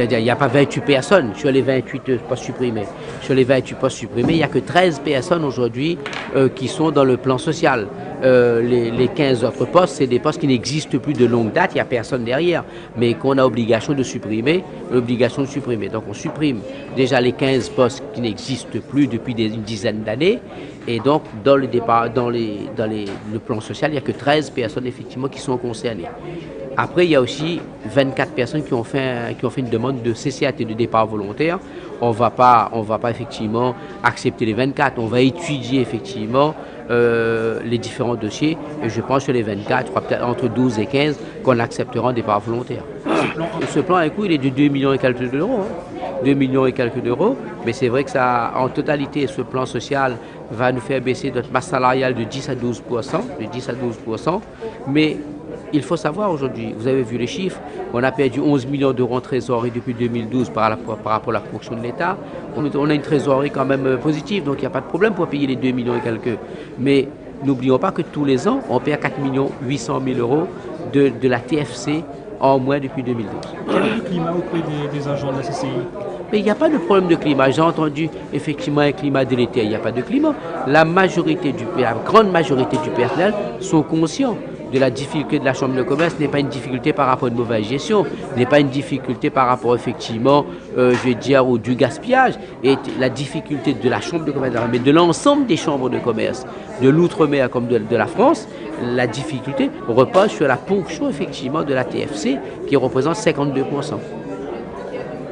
C'est-à-dire, il n'y a pas 28 personnes sur les 28 postes supprimés. Sur les 28 postes supprimés, il n'y a que 13 personnes aujourd'hui qui sont dans le plan social. Les 15 autres postes, c'est des postes qui n'existent plus de longue date, il n'y a personne derrière, mais qu'on a obligation de supprimer, Donc on supprime déjà les 15 postes qui n'existent plus depuis une dizaine d'années. Et donc, dans le plan social, il n'y a que 13 personnes effectivement qui sont concernées. Après, il y a aussi 24 personnes qui ont fait une demande de CCAT, de départ volontaire. On va pas effectivement accepter les 24. On va étudier effectivement les différents dossiers. Et je pense que les 24, je crois peut-être entre 12 et 15, qu'on acceptera un départ volontaire. Ce plan, un coût, il est de 2 millions et quelques d'euros. 2 millions et quelques d'euros. Mais c'est vrai que ça, en totalité, ce plan social va nous faire baisser notre masse salariale de 10 à 12%. Mais il faut savoir aujourd'hui, vous avez vu les chiffres, on a perdu 11 millions d'euros en trésorerie depuis 2012 par rapport à la production de l'État. On a une trésorerie quand même positive, donc il n'y a pas de problème pour payer les 2 millions et quelques. Mais n'oublions pas que tous les ans, on perd 4 800 000 euros de la TFC en moins depuis 2012. Quel est le climat auprès des agents de la CCI? Mais il n'y a pas de problème de climat. J'ai entendu effectivement un climat délétère. Il n'y a pas de climat. La grande majorité du personnel sont conscients de la difficulté de la Chambre de commerce. Ce n'est pas une difficulté par rapport à une mauvaise gestion, ce n'est pas une difficulté par rapport effectivement, au du gaspillage. Et la difficulté de la Chambre de commerce, mais de l'ensemble des chambres de commerce, de l'outre-mer comme de la France, la difficulté repose sur la ponction effectivement de la TFC qui représente 52%.